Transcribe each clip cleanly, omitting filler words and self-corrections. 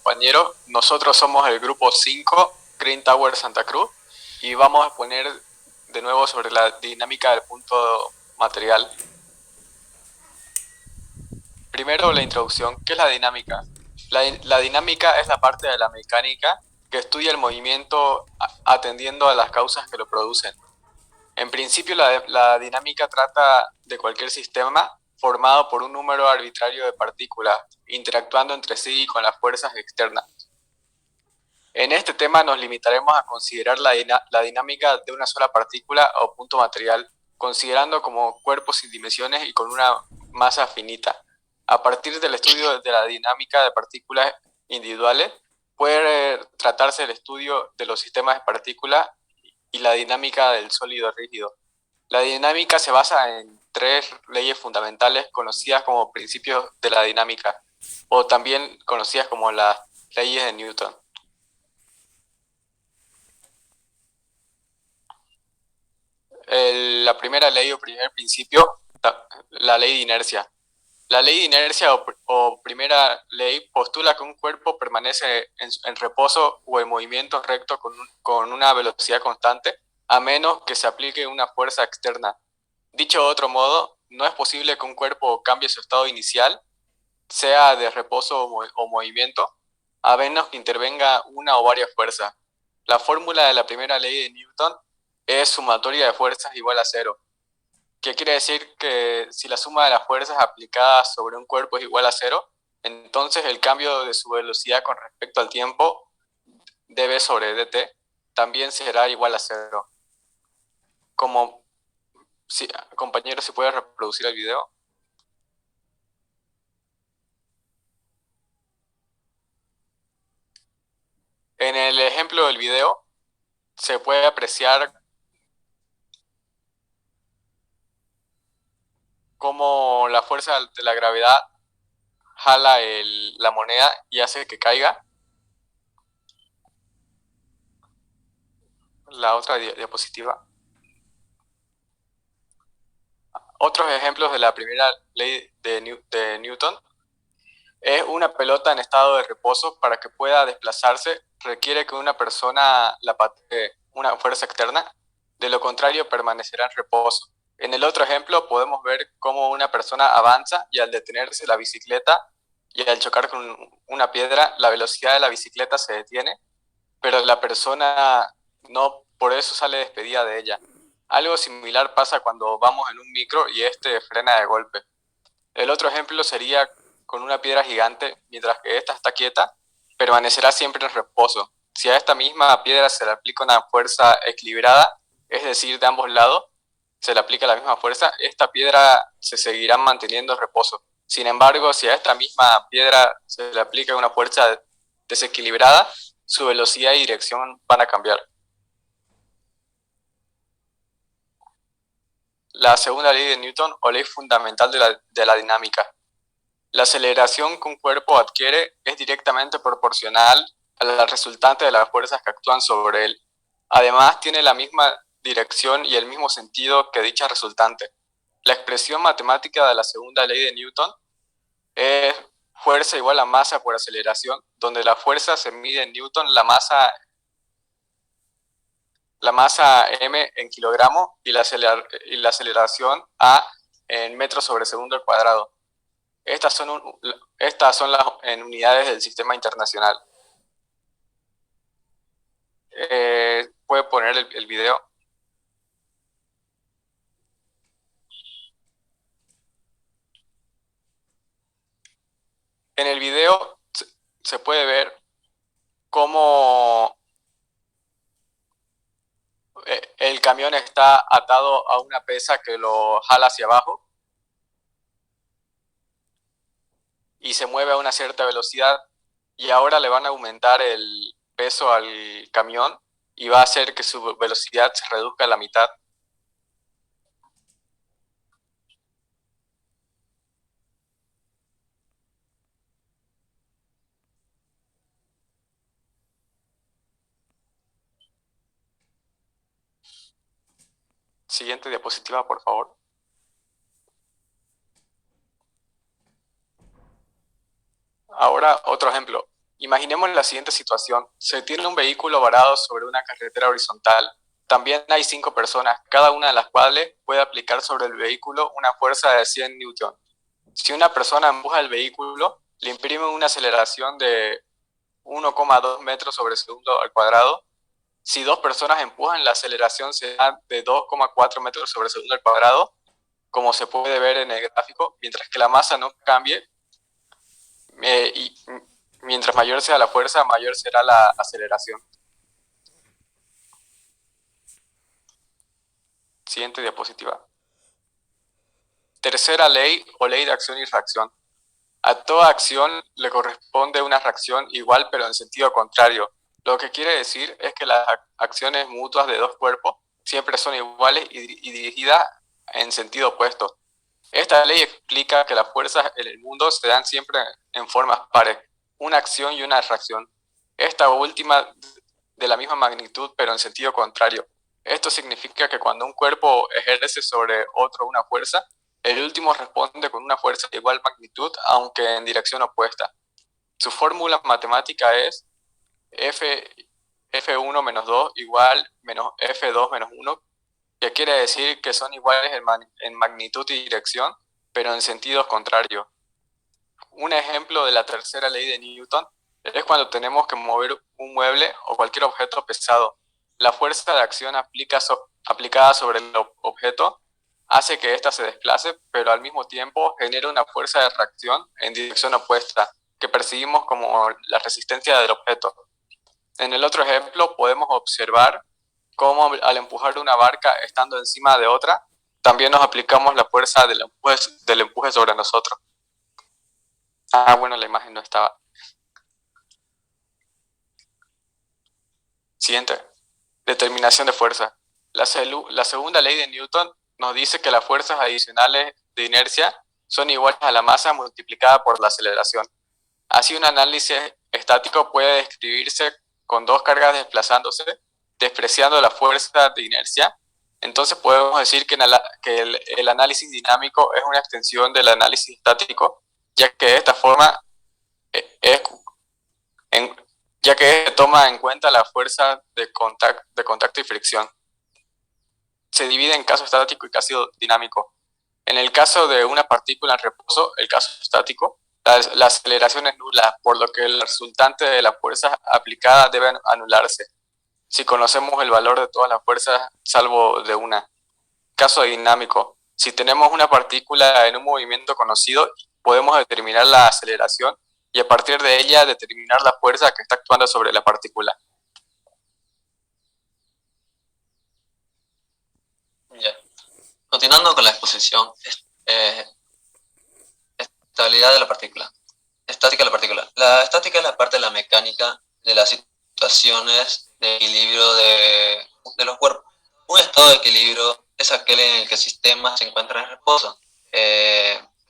compañero. Nosotros somos el grupo 5, Green Tower Santa Cruz, y vamos a exponer de nuevo sobre la dinámica del punto material. Primero, la introducción. ¿Qué es la dinámica? La dinámica es la parte de la mecánica que estudia el movimiento atendiendo a las causas que lo producen. En principio, la dinámica trata de cualquier sistema formado por un número arbitrario de partículas interactuando entre sí y con las fuerzas externas. En este tema nos limitaremos a considerar la dinámica de una sola partícula o punto material, considerando como cuerpo sin dimensiones y con una masa finita. A partir del estudio de la dinámica de partículas individuales, puede tratarse el estudio de los sistemas de partículas y la dinámica del sólido rígido. La dinámica se basa en tres leyes fundamentales conocidas como principios de la dinámica, o también conocidas como las leyes de Newton. La primera ley o primer principio, la ley de inercia. La ley de inercia o primera ley postula que un cuerpo permanece en reposo o en movimiento recto con una velocidad constante, a menos que se aplique una fuerza externa. Dicho de otro modo, no es posible que un cuerpo cambie su estado inicial, sea de reposo o movimiento, a menos que intervenga una o varias fuerzas. La fórmula de la primera ley de Newton es sumatoria de fuerzas igual a cero, que quiere decir que si la suma de las fuerzas aplicadas sobre un cuerpo es igual a cero, entonces el cambio de su velocidad con respecto al tiempo, dv sobre dt, también será igual a cero. Como, si, compañero, si puedes reproducir el video. En el ejemplo del video se puede apreciar cómo la fuerza de la gravedad jala la moneda y hace que caiga. La otra diapositiva. Otros ejemplos de la primera ley de Newton es una pelota en estado de reposo. Para que pueda desplazarse requiere que una persona la patee una fuerza externa, de lo contrario permanecerá en reposo. En el otro ejemplo podemos ver cómo una persona avanza y al detenerse la bicicleta y al chocar con una piedra, la velocidad de la bicicleta se detiene, pero la persona no por eso sale despedida de ella. Algo similar pasa cuando vamos en un micro y este frena de golpe. El otro ejemplo sería con una piedra gigante, mientras que esta está quieta, permanecerá siempre en reposo. Si a esta misma piedra se le aplica una fuerza equilibrada, es decir, de ambos lados, se le aplica la misma fuerza, esta piedra se seguirá manteniendo en reposo. Sin embargo, si a esta misma piedra se le aplica una fuerza desequilibrada, su velocidad y dirección van a cambiar. La segunda ley de Newton o ley fundamental de la dinámica. La aceleración que un cuerpo adquiere es directamente proporcional a la resultante de las fuerzas que actúan sobre él. Además, tiene la misma dirección y el mismo sentido que dicha resultante. La expresión matemática de la segunda ley de Newton es fuerza igual a masa por aceleración, donde la fuerza se mide en Newton, la masa m en kilogramos y la aceleración a en metros sobre segundo al cuadrado. Estas son las en unidades del sistema internacional. Puede poner el video. En el video se puede ver cómo el camión está atado a una pesa que lo jala hacia abajo y se mueve a una cierta velocidad, y ahora le van a aumentar el peso al camión y va a hacer que su velocidad se reduzca a la mitad. Siguiente diapositiva, por favor. Ahora otro ejemplo. Imaginemos la siguiente situación. Se tiene un vehículo varado sobre una carretera horizontal. También hay 5 personas, cada una de las cuales puede aplicar sobre el vehículo una fuerza de 100 newton. Si una persona empuja el vehículo, le imprime una aceleración de 1,2 metros sobre segundo al cuadrado. Si 2 personas empujan, la aceleración será de 2,4 metros sobre segundo al cuadrado, como se puede ver en el gráfico, mientras que la masa no cambie. Y mientras mayor sea la fuerza, mayor será la aceleración. Siguiente diapositiva. Tercera ley o ley de acción y reacción. A toda acción le corresponde una reacción igual pero en sentido contrario. Lo que quiere decir es que las acciones mutuas de dos cuerpos siempre son iguales y dirigidas en sentido opuesto. Esta ley explica que las fuerzas en el mundo se dan siempre en formas pares, una acción y una reacción. Esta última de la misma magnitud pero en sentido contrario. Esto significa que cuando un cuerpo ejerce sobre otro una fuerza, el último responde con una fuerza de igual magnitud, aunque en dirección opuesta. Su fórmula matemática es F1 menos 2 igual menos F2 menos 1, que quiere decir que son iguales en magnitud y dirección, pero en sentidos contrarios. Un ejemplo de la tercera ley de Newton es cuando tenemos que mover un mueble o cualquier objeto pesado. La fuerza de acción aplicada sobre el objeto hace que ésta se desplace, pero al mismo tiempo genera una fuerza de reacción en dirección opuesta, que percibimos como la resistencia del objeto. En el otro ejemplo podemos observar cómo al empujar una barca estando encima de otra, también nos aplicamos la fuerza del empuje sobre nosotros. Bueno, la imagen no estaba. Siguiente. Determinación de fuerza. La segunda ley de Newton nos dice que las fuerzas adicionales de inercia son iguales a la masa multiplicada por la aceleración. Así, un análisis estático puede describirse con dos cargas desplazándose, despreciando la fuerza de inercia. Entonces podemos decir que el análisis dinámico es una extensión del análisis estático, ya que de esta forma ya que toma en cuenta la fuerza de contacto y fricción. Se divide en caso estático y caso dinámico. En el caso de una partícula en reposo, el caso estático, la aceleración es nula, por lo que el resultante de la fuerza aplicada debe anularse, si conocemos el valor de todas las fuerzas salvo de una. Caso dinámico. Si tenemos una partícula en un movimiento conocido, podemos determinar la aceleración y a partir de ella determinar la fuerza que está actuando sobre la partícula. Ya. Continuando con la exposición, estabilidad de la partícula. Estática de la partícula. La estática es la parte de la mecánica de las situaciones de equilibrio de los cuerpos. Un estado de equilibrio es aquel en el que el sistema se encuentra en reposo,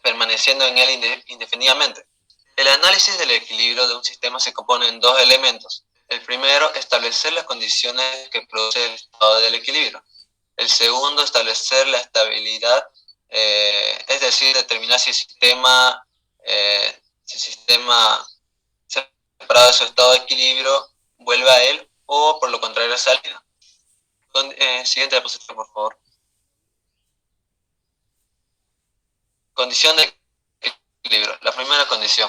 permaneciendo en él indefinidamente. El análisis del equilibrio de un sistema se compone en dos elementos. El primero, establecer las condiciones que produce el estado del equilibrio. El segundo, establecer la estabilidad, es decir, determinar si el sistema separado de su estado de equilibrio vuelve a él o por lo contrario sale. Siguiente diapositiva, por favor. Condición de equilibrio. La primera condición.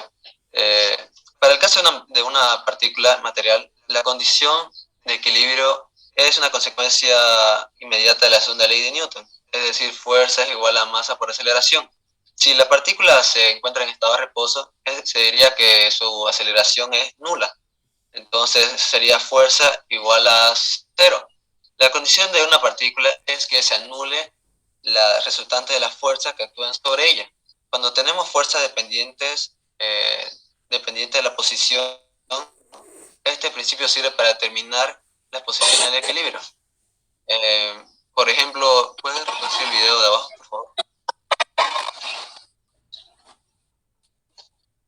Para el caso de una partícula material, la condición de equilibrio es una consecuencia inmediata de la segunda ley de Newton, es decir, fuerza es igual a masa por aceleración. Si la partícula se encuentra en estado de reposo, se diría que su aceleración es nula. Entonces sería fuerza igual a cero. La condición de una partícula es que se anule la resultante de las fuerzas que actúan sobre ella. Cuando tenemos fuerzas dependientes de la posición, este principio sirve para determinar las posiciones de equilibrio. Por ejemplo, ¿puedes reproducir el video de abajo, por favor?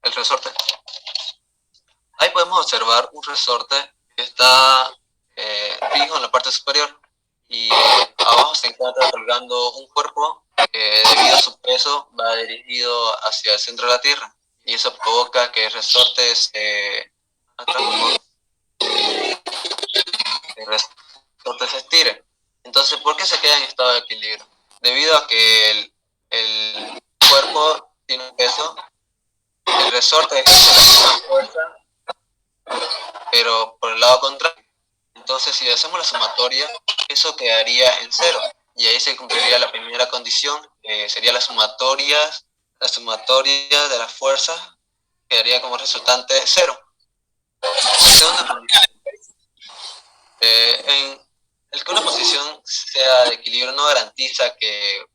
El resorte. Ahí podemos observar un resorte que está fijo en la parte superior y abajo se encuentra colgando un cuerpo que debido a su peso va dirigido hacia el centro de la Tierra y eso provoca que el resorte se atrás, por favor. El resorte se estire. Entonces, ¿por qué se queda en estado de equilibrio? Debido a que el cuerpo tiene un peso, el resorte ejerce la misma fuerza, pero por el lado contrario. Entonces, si hacemos la sumatoria, eso quedaría en cero. Y ahí se cumpliría la primera condición, sería la sumatoria de las fuerzas, quedaría como resultante cero. Segunda condición. El que una posición sea de equilibrio no garantiza que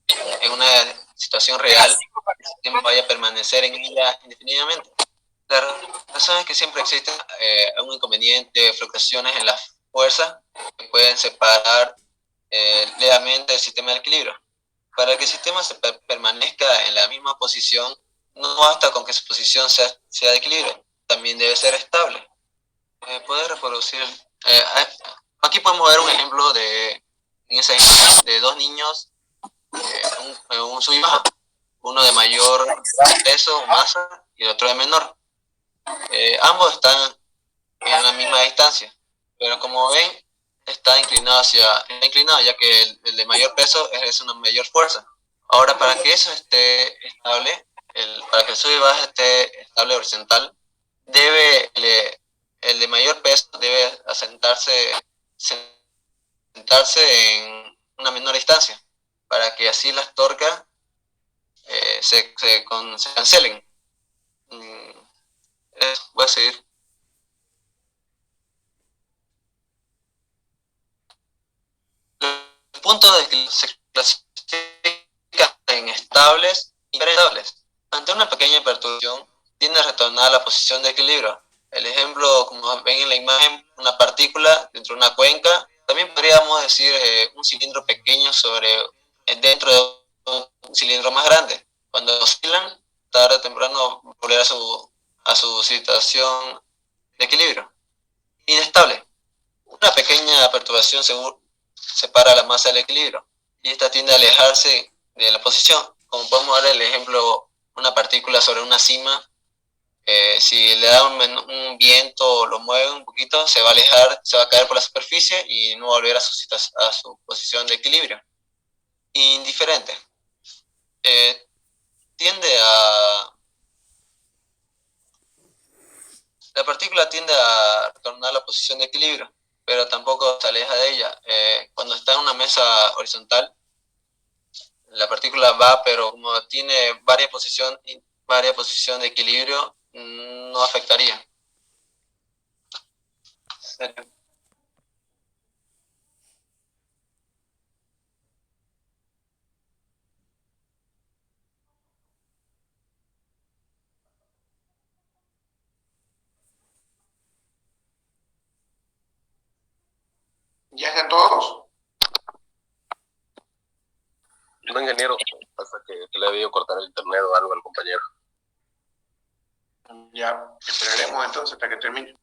en una situación real el sistema vaya a permanecer en ella indefinidamente. La razón es que siempre existen un inconveniente, fluctuaciones en las fuerzas que pueden separar levemente el sistema de equilibrio. Para que el sistema permanezca en la misma posición, no basta con que su posición sea de equilibrio, también debe ser estable. Puede reproducir. Aquí podemos ver un ejemplo de dos niños, un sub y baja, uno de mayor peso o masa y el otro de menor. Ambos están en la misma distancia, pero como ven, está inclinado ya que el de mayor peso ejerce una mayor fuerza. Ahora, para que eso esté estable, para que el sub y baja esté estable horizontal, el de mayor peso debe sentarse en una menor distancia, para que así las torcas se cancelen. Voy a seguir. Los puntos de equilibrio se clasifican en estables y inestables. Ante una pequeña perturbación, tiende a retornar a la posición de equilibrio. El ejemplo, como ven en la imagen, una partícula dentro de una cuenca. También podríamos decir un cilindro pequeño dentro de un cilindro más grande. Cuando oscilan, tarde o temprano volver a su situación de equilibrio. Inestable. Una pequeña perturbación separa la masa del equilibrio y esta tiende a alejarse de la posición. Como podemos ver el ejemplo, una partícula sobre una cima, si le da un viento o lo mueve un poquito, se va a alejar, se va a caer por la superficie y no va a volver a su posición de equilibrio. Indiferente. La partícula tiende a retornar a la posición de equilibrio, pero tampoco se aleja de ella. Cuando está en una mesa horizontal, la partícula va, pero como tiene varias posiciones de equilibrio, no afectaría. ¿Ya están todos? No, ingeniero, hasta que le ha debido cortar el internet o algo al compañero. Ya, esperaremos entonces hasta que termine.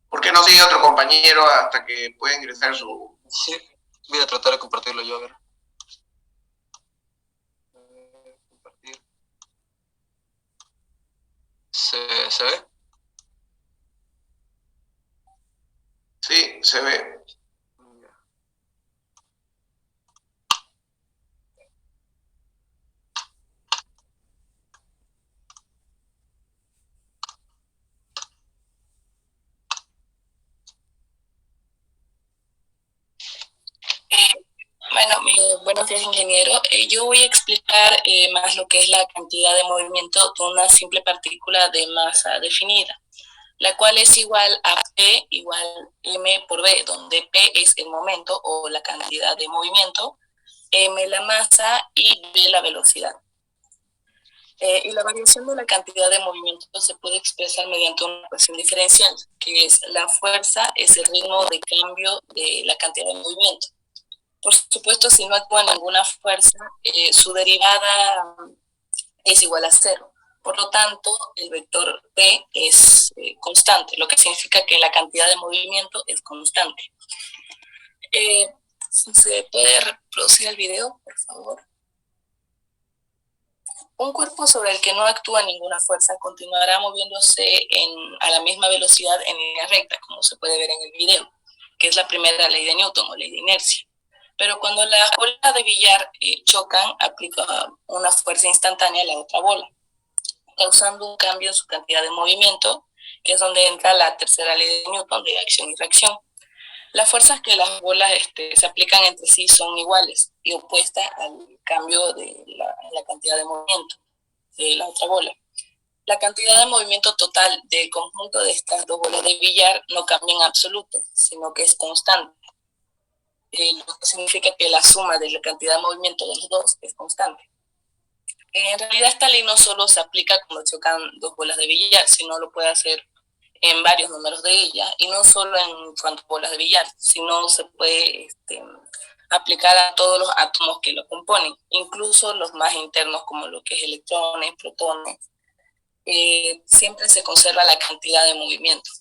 ¿Por qué no sigue otro compañero hasta que pueda ingresar su...? Sí, voy a tratar de compartirlo yo, a ver. Compartir. ¿Se ve? Sí, se ve. Bueno, buenos días, ingeniero. Yo voy a explicar más lo que es la cantidad de movimiento de una simple partícula de masa definida. la cual es igual a P igual M por B, donde P es el momento o la cantidad de movimiento, M la masa y B la velocidad. Y la variación de la cantidad de movimiento se puede expresar mediante una ecuación diferencial, que es la fuerza es el ritmo de cambio de la cantidad de movimiento. Por supuesto, si no actúa ninguna fuerza, su derivada es igual a cero. Por lo tanto, el vector P es constante, lo que significa que la cantidad de movimiento es constante. ¿Se puede reproducir el video, por favor? Un cuerpo sobre el que no actúa ninguna fuerza continuará moviéndose a la misma velocidad en línea recta, como se puede ver en el video, que es la primera ley de Newton o ley de inercia. Pero cuando las bolas de billar chocan, aplica una fuerza instantánea a la otra bola, causando un cambio en su cantidad de movimiento, que es donde entra la tercera ley de Newton de acción y reacción. Las fuerzas que las bolas se aplican entre sí son iguales y opuestas al cambio de la cantidad de movimiento de la otra bola. La cantidad de movimiento total del conjunto de estas dos bolas de billar no cambia en absoluto, sino que es constante. Lo que significa que la suma de la cantidad de movimiento de los dos es constante. En realidad esta ley no solo se aplica cuando chocan dos bolas de billar, sino lo puede hacer en varios números de ellas, y no solo en cuanto a bolas de billar, sino se puede aplicar a todos los átomos que lo componen, incluso los más internos como lo que es electrones, protones. Siempre se conserva la cantidad de movimiento.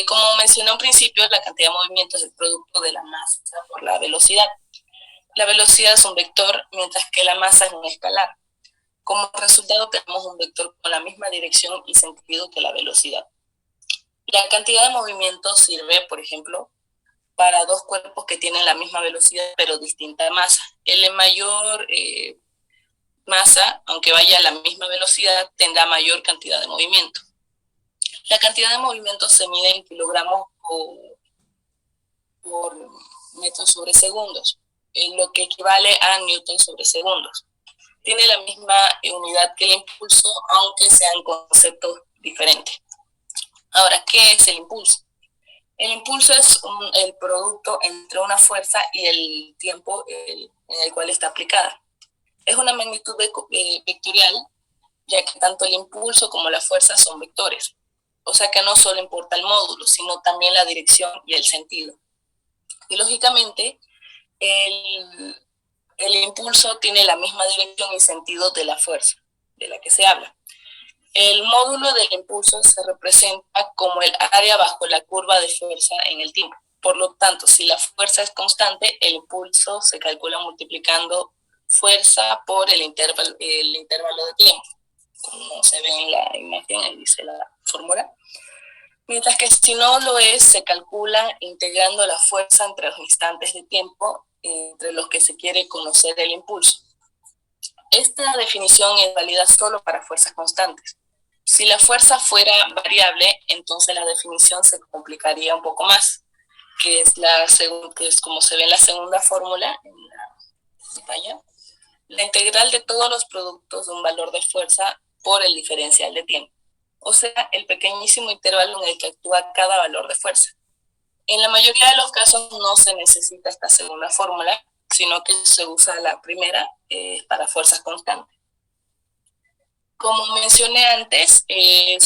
Como mencioné al principio, la cantidad de movimiento es el producto de la masa por la velocidad. La velocidad es un vector, mientras que la masa es un escalar. Como resultado tenemos un vector con la misma dirección y sentido que la velocidad. La cantidad de movimiento sirve, por ejemplo, para dos cuerpos que tienen la misma velocidad pero distinta masa. El de mayor masa, aunque vaya a la misma velocidad, tendrá mayor cantidad de movimiento. La cantidad de movimiento se mide en kilogramos por metros sobre segundos, lo que equivale a newton sobre segundos. Tiene la misma unidad que el impulso, aunque sean conceptos diferentes. Ahora, ¿qué es el impulso? El impulso es el producto entre una fuerza y el tiempo en el cual está aplicada. Es una magnitud vectorial, ya que tanto el impulso como la fuerza son vectores. O sea que no solo importa el módulo, sino también la dirección y el sentido. Y lógicamente, el impulso tiene la misma dirección y sentido de la fuerza de la que se habla. El módulo del impulso se representa como el área bajo la curva de fuerza en el tiempo. Por lo tanto, si la fuerza es constante, el impulso se calcula multiplicando fuerza por el intervalo de tiempo. Como se ve en la imagen, ahí dice la fórmula. Mientras que si no lo es, se calcula integrando la fuerza entre los instantes de tiempo entre los que se quiere conocer el impulso. Esta definición es válida solo para fuerzas constantes. Si la fuerza fuera variable, entonces la definición se complicaría un poco más, que es como se ve en la segunda fórmula en la pantalla. La integral de todos los productos de un valor de fuerza por el diferencial de tiempo, o sea, el pequeñísimo intervalo en el que actúa cada valor de fuerza. En la mayoría de los casos no se necesita esta segunda fórmula, sino que se usa la primera para fuerzas constantes. Como mencioné antes, el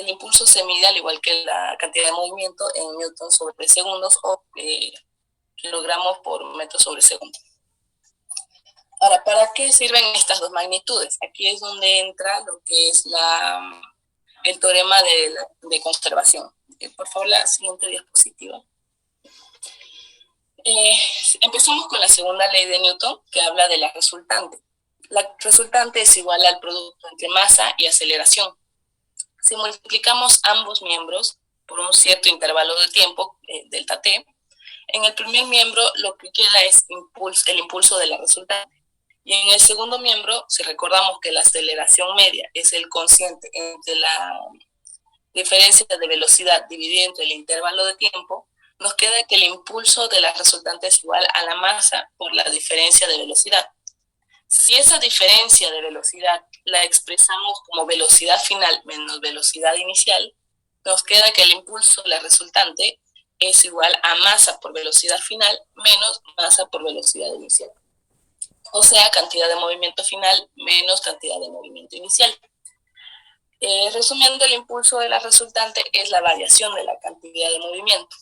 impulso se mide al igual que la cantidad de movimiento en newton sobre segundos o kilogramos por metro sobre segundo. Ahora, ¿para qué sirven estas dos magnitudes? Aquí es donde entra lo que es el teorema de conservación. Por favor, la siguiente diapositiva. Empezamos con la segunda ley de Newton, que habla de la resultante. La resultante es igual al producto entre masa y aceleración. Si multiplicamos ambos miembros por un cierto intervalo de tiempo, delta t, en el primer miembro lo que queda es el impulso de la resultante. Y en el segundo miembro, si recordamos que la aceleración media es el cociente entre la diferencia de velocidad dividida entre el intervalo de tiempo, nos queda que el impulso de la resultante es igual a la masa por la diferencia de velocidad. Si esa diferencia de velocidad la expresamos como velocidad final menos velocidad inicial, nos queda que el impulso, la resultante, es igual a masa por velocidad final menos masa por velocidad inicial. O sea, cantidad de movimiento final menos cantidad de movimiento inicial. Resumiendo, el impulso de la resultante es la variación de la cantidad de movimiento.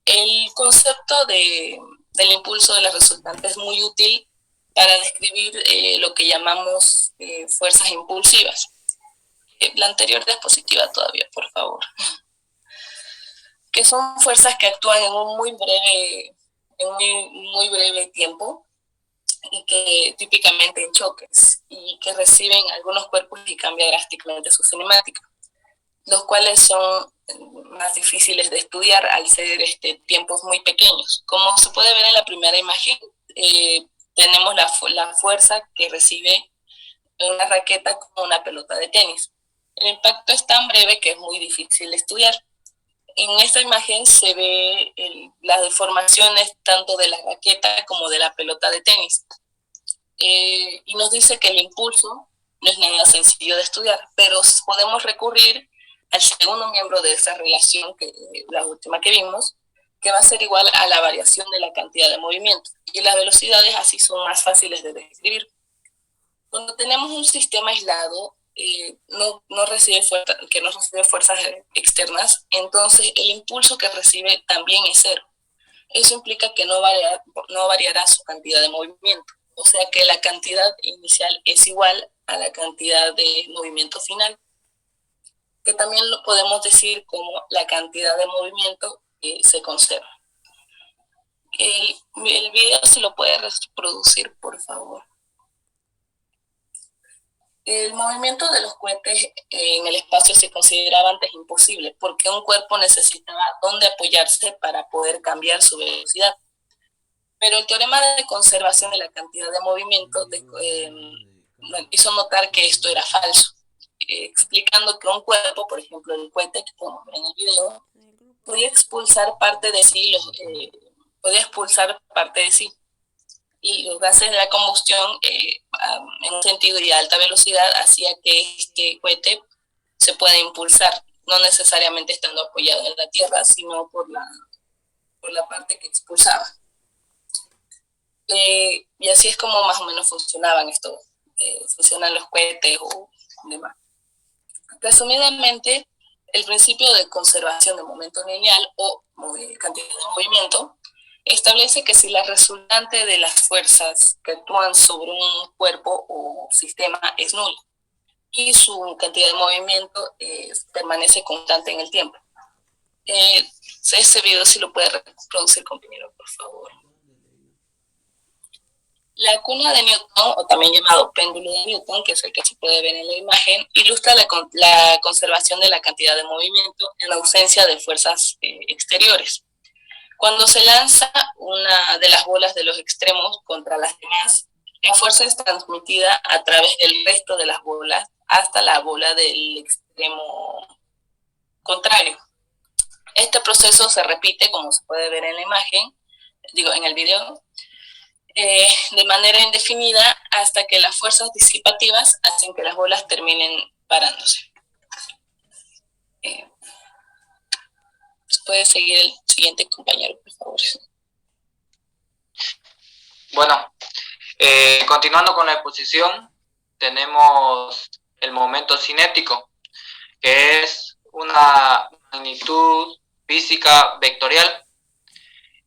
El concepto del impulso de la resultante es muy útil para describir lo que llamamos fuerzas impulsivas. La anterior diapositiva todavía, por favor. Que son fuerzas que actúan en un muy breve tiempo y que típicamente en choques y que reciben algunos cuerpos y cambia drásticamente su cinemática, los cuales son más difíciles de estudiar al ser tiempos muy pequeños. Como se puede ver en la primera imagen, tenemos la fuerza que recibe una raqueta como una pelota de tenis. El impacto es tan breve que es muy difícil de estudiar. En esta imagen se ve las deformaciones tanto de la raqueta como de la pelota de tenis. Y nos dice que el impulso no es nada sencillo de estudiar, pero podemos recurrir al segundo miembro de esa relación, que la última que vimos, que va a ser igual a la variación de la cantidad de movimiento. Y las velocidades así son más fáciles de describir. Cuando tenemos un sistema aislado, que no recibe fuerzas externas, entonces el impulso que recibe también es cero. Eso implica que no variará su cantidad de movimiento. O sea que la cantidad inicial es igual a la cantidad de movimiento final, que también lo podemos decir como la cantidad de movimiento que se conserva. El video, si lo puede reproducir, por favor. El movimiento de los cohetes en el espacio se consideraba antes imposible, porque un cuerpo necesitaba dónde apoyarse para poder cambiar su velocidad. Pero el teorema de conservación de la cantidad de movimiento hizo notar que esto era falso, explicando que un cuerpo, por ejemplo el cohete que podemos ver en el video, podía expulsar parte de sí, y los gases de la combustión en un sentido y a alta velocidad hacía que este cohete se pueda impulsar, no necesariamente estando apoyado en la tierra, sino por la parte que expulsaba. Y así es como más o menos funcionan los cohetes o demás. Resumidamente, el principio de conservación de momento lineal o cantidad de movimiento establece que si la resultante de las fuerzas que actúan sobre un cuerpo o sistema es nula y su cantidad de movimiento permanece constante en el tiempo. Ese video, si lo puede reproducir, compañero, por favor. La cuna de Newton, o también llamado péndulo de Newton, que es el que se puede ver en la imagen, ilustra la conservación de la cantidad de movimiento en ausencia de fuerzas exteriores. Cuando se lanza una de las bolas de los extremos contra las demás, la fuerza es transmitida a través del resto de las bolas hasta la bola del extremo contrario. Este proceso se repite, como se puede ver en la imagen, en el video, de manera indefinida hasta que las fuerzas disipativas hacen que las bolas terminen parándose. Puede seguir el siguiente compañero, por favor. Bueno, continuando con la exposición, tenemos el momento cinético, que es una magnitud física vectorial.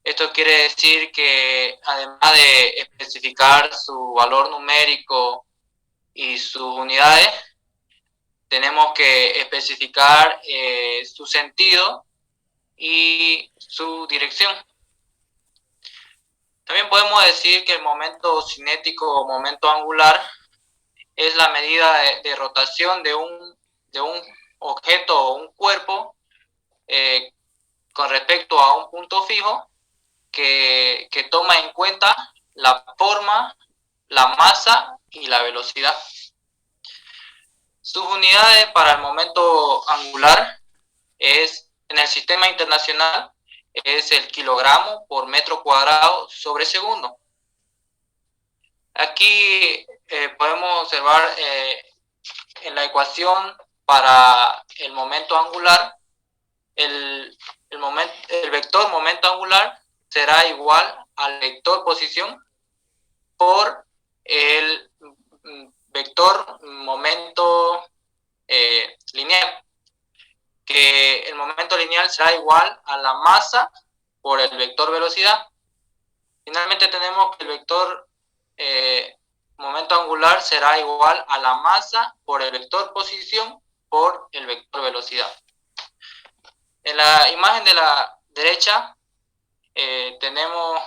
Esto quiere decir que además de especificar su valor numérico y sus unidades, tenemos que especificar su sentido y su dirección. También podemos decir que el momento cinético o momento angular es la medida de rotación de un objeto o un cuerpo con respecto a un punto fijo que toma en cuenta la forma, la masa y la velocidad. Sus unidades para el momento angular en el sistema internacional es el kilogramo por metro cuadrado sobre segundo. Aquí podemos observar en la ecuación para el momento angular, el vector momento angular será igual al vector posición por el vector momento lineal, que el momento lineal será igual a la masa por el vector velocidad. Finalmente tenemos que el vector momento angular será igual a la masa por el vector posición por el vector velocidad. En la imagen de la derecha tenemos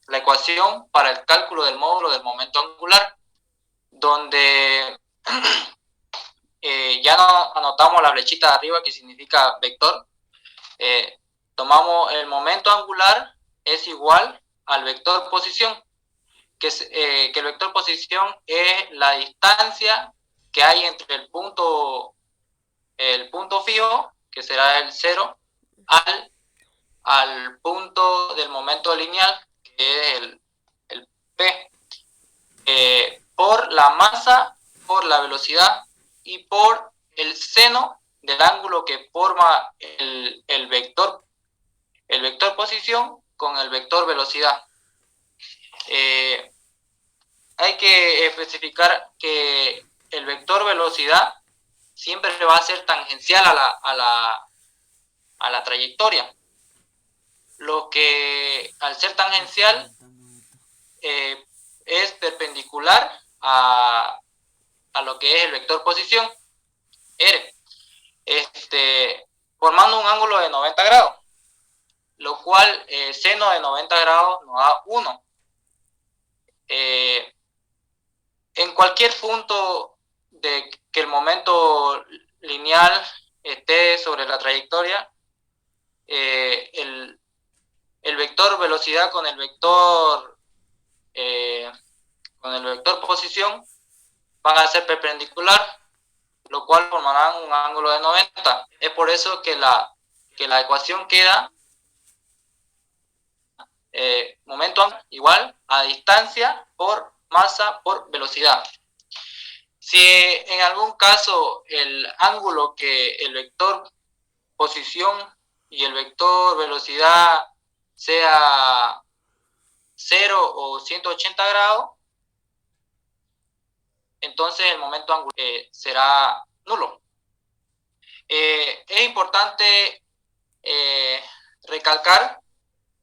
la ecuación para el cálculo del módulo del momento angular, donde ya no anotamos la flechita de arriba que significa vector. Tomamos el momento angular es igual al vector posición, que el vector posición es la distancia que hay entre el punto fijo, que será el 0, al punto del momento lineal, que es el P, por la masa, por la velocidad y por el seno del ángulo que forma el vector posición con el vector velocidad. Hay que especificar que el vector velocidad siempre va a ser tangencial a la trayectoria, lo que al ser tangencial es perpendicular a lo que es el vector posición, R, formando un ángulo de 90 grados, lo cual seno de 90 grados nos da 1. En cualquier punto de que el momento lineal esté sobre la trayectoria, el vector velocidad con el vector posición van a ser perpendicular, lo cual formarán un ángulo de 90. Es por eso que la ecuación queda momento igual a distancia por masa por velocidad. Si en algún caso el ángulo que el vector posición y el vector velocidad sea 0 o 180 grados, entonces el momento angular será nulo. Es importante recalcar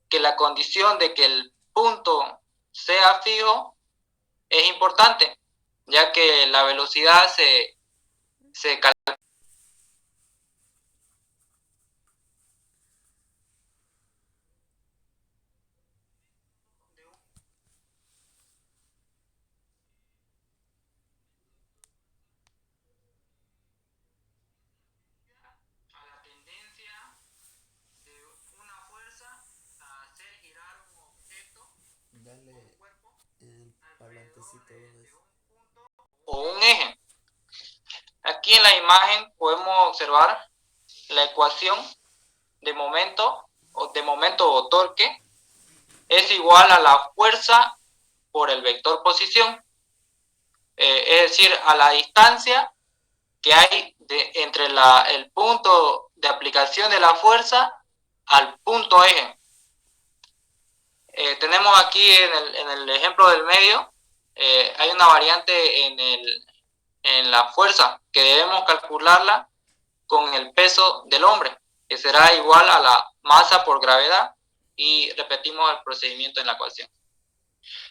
que la condición de que el punto sea fijo es importante, ya que la velocidad se calcula. A la tendencia de una fuerza a hacer girar un objeto o un cuerpo alrededor de un punto o un eje. Aquí en la imagen podemos observar la ecuación de momento o torque es igual a la fuerza por el vector posición, es decir, a la distancia que hay entre el punto de aplicación de la fuerza al punto eje. Tenemos aquí en el ejemplo del medio, hay una variante en la fuerza que debemos calcularla con el peso del hombre, que será igual a la masa por gravedad, y repetimos el procedimiento en la ecuación.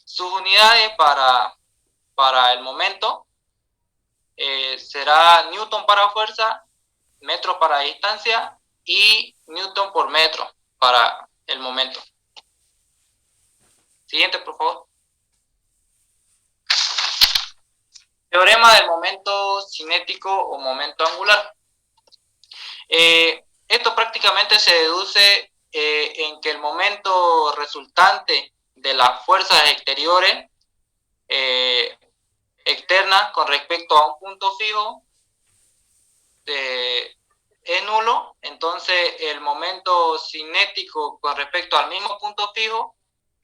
Sus unidades para el momento será newton para fuerza, metro para distancia y newton por metro para el momento. Siguiente, por favor. Teorema del momento cinético o momento angular. Esto prácticamente se deduce en que el momento resultante de las fuerzas exteriores externas con respecto a un punto fijo es nulo, entonces el momento cinético con respecto al mismo punto fijo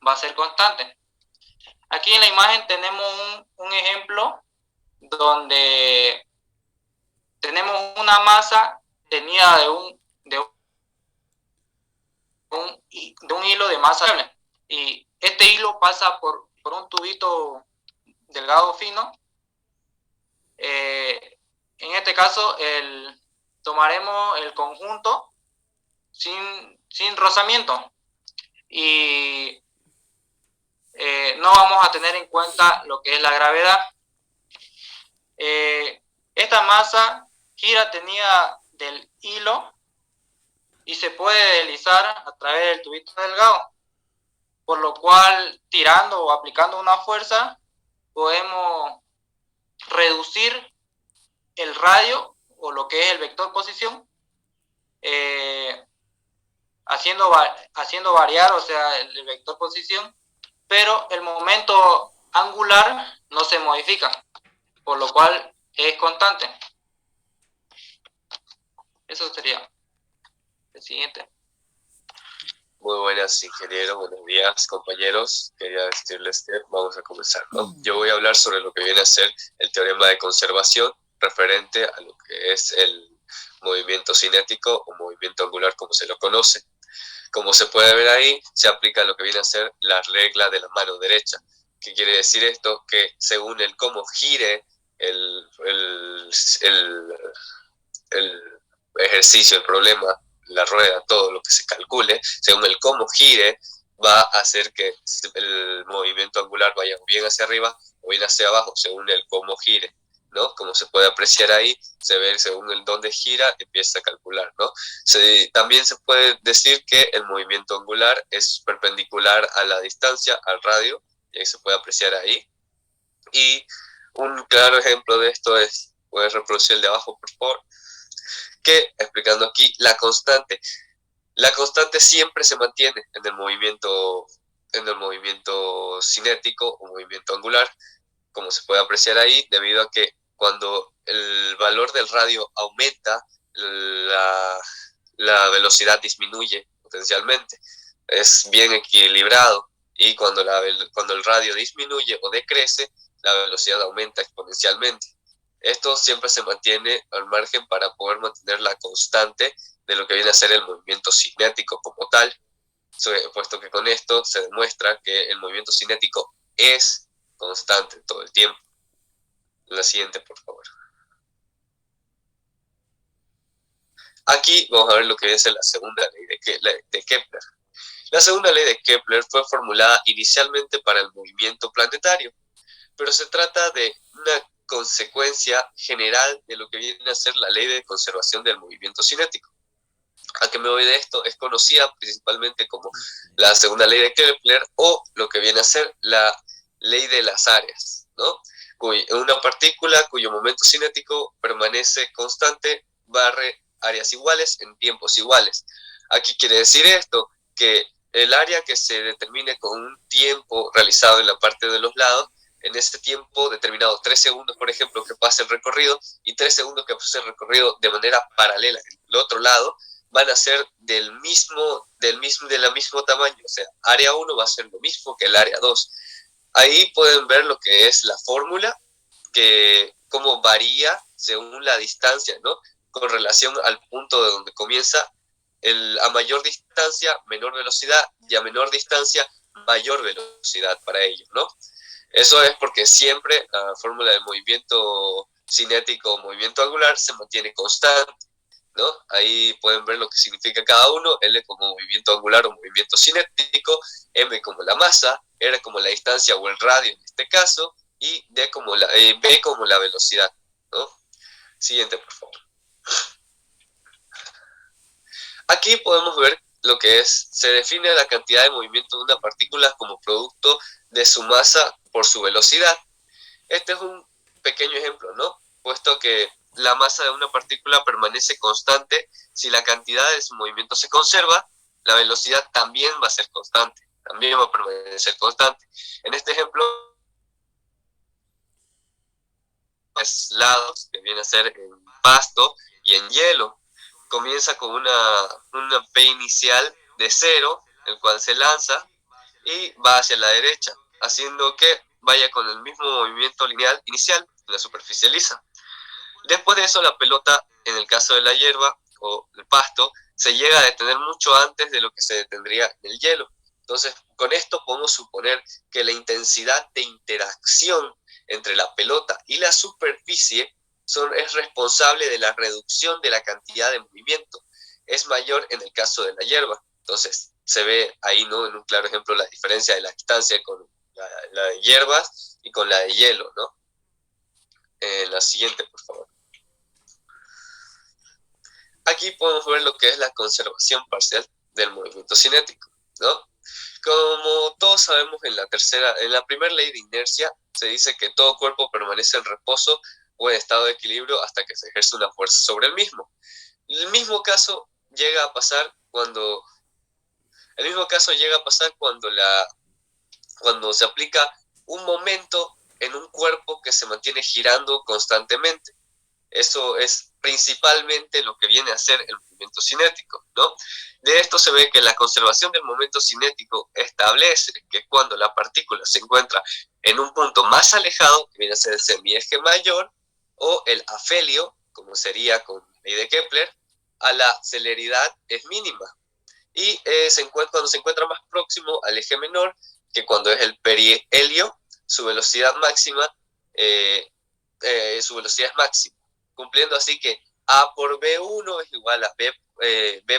va a ser constante. Aquí en la imagen tenemos un ejemplo donde tenemos una masa tenida de un hilo de masa variable, y este hilo pasa por un tubito delgado fino. En este caso tomaremos el conjunto sin rozamiento, y no vamos a tener en cuenta lo que es la gravedad. Esta masa gira tenida del hilo y se puede deslizar a través del tubito delgado, por lo cual, tirando o aplicando una fuerza, podemos reducir el radio o lo que es el vector posición, haciendo variar, o sea, el vector posición, pero el momento angular no se modifica, por lo cual es constante. Eso sería el siguiente. Muy buenas, ingeniero. Buenos días, compañeros. Quería decirles que vamos a comenzar, ¿no? Yo voy a hablar sobre lo que viene a ser el teorema de conservación referente a lo que es el movimiento cinético o movimiento angular, como se lo conoce. Como se puede ver ahí, se aplica lo que viene a ser la regla de la mano derecha. ¿Qué quiere decir esto? Que según el cómo gire el ejercicio, el problema, la rueda, todo lo que se calcule, según el cómo gire, va a hacer que el movimiento angular vaya bien hacia arriba o bien hacia abajo, según el cómo gire, ¿no? Como se puede apreciar ahí, se ve según el dónde gira, empieza a calcular, ¿no? También se puede decir que el movimiento angular es perpendicular a la distancia, al radio, y ahí se puede apreciar ahí. Y un claro ejemplo de esto es, puedes reproducir el de abajo, por favor, que explicando aquí la constante. La constante siempre se mantiene en el movimiento cinético o movimiento angular, como se puede apreciar ahí, debido a que cuando el valor del radio aumenta, la velocidad disminuye potencialmente. Es bien equilibrado, y cuando el radio disminuye o decrece, la velocidad aumenta exponencialmente. Esto siempre se mantiene al margen para poder mantener la constante de lo que viene a ser el movimiento cinético como tal, puesto que con esto se demuestra que el movimiento cinético es constante todo el tiempo. La siguiente, por favor. Aquí vamos a ver lo que es la segunda ley de Kepler. La segunda ley de Kepler fue formulada inicialmente para el movimiento planetario, pero se trata de una consecuencia general de lo que viene a ser la ley de conservación del movimiento cinético. ¿A qué me voy de esto? Es conocida principalmente como la segunda ley de Kepler, o lo que viene a ser la ley de las áreas, ¿no? Una partícula cuyo momento cinético permanece constante barre áreas iguales en tiempos iguales. Aquí quiere decir esto, que el área que se determine con un tiempo realizado en la parte de los lados, en ese tiempo determinado, 3 segundos, por ejemplo, que pase el recorrido, y 3 segundos que pase el recorrido de manera paralela en el otro lado, van a ser del mismo tamaño. O sea, área 1 va a ser lo mismo que el área 2. Ahí pueden ver lo que es la fórmula, que cómo varía según la distancia, ¿no? Con relación al punto de donde comienza. A mayor distancia, menor velocidad, y a menor distancia, mayor velocidad para ellos, ¿no? Eso es porque siempre la fórmula del movimiento cinético o movimiento angular se mantiene constante, ¿no? Ahí pueden ver lo que significa cada uno: L como movimiento angular o movimiento cinético, M como la masa, R como la distancia o el radio en este caso, y B como la velocidad, ¿no? Siguiente, por favor. Aquí podemos ver lo que se define la cantidad de movimiento de una partícula como producto de su masa por su velocidad. Este es un pequeño ejemplo, ¿no? Puesto que la masa de una partícula permanece constante, si la cantidad de su movimiento se conserva, la velocidad también va a ser constante, también va a permanecer constante. En este ejemplo, es lados, que viene a ser en pasto y en hielo. Comienza con una P inicial de 0, el cual se lanza y va hacia la derecha. haciendo que vaya con el mismo movimiento lineal inicial en la superficie lisa. Después de eso, la pelota, en el caso de la hierba o el pasto, se llega a detener mucho antes de lo que se detendría en el hielo. Entonces, con esto podemos suponer que la intensidad de interacción entre la pelota y la superficie es responsable de la reducción de la cantidad de movimiento. Es mayor en el caso de la hierba. Entonces, se ve ahí, ¿no?, en un claro ejemplo la diferencia de la distancia con la de hierbas y con la de hielo, ¿no? La siguiente, por favor. Aquí podemos ver lo que es la conservación parcial del movimiento cinético, ¿no? Como todos sabemos, en la primera ley de inercia se dice que todo cuerpo permanece en reposo o en estado de equilibrio hasta que se ejerce una fuerza sobre el mismo. El mismo caso llega a pasar cuando se aplica un momento en un cuerpo que se mantiene girando constantemente. Eso es principalmente lo que viene a ser el movimiento cinético, ¿no? De esto se ve que la conservación del momento cinético establece que cuando la partícula se encuentra en un punto más alejado, que viene a ser el semieje mayor, o el afelio, como sería con la ley de Kepler, a la celeridad es mínima. Y cuando se encuentra más próximo al eje menor, que cuando es el perihelio, su velocidad es máxima, cumpliendo así que A por B1 es igual a B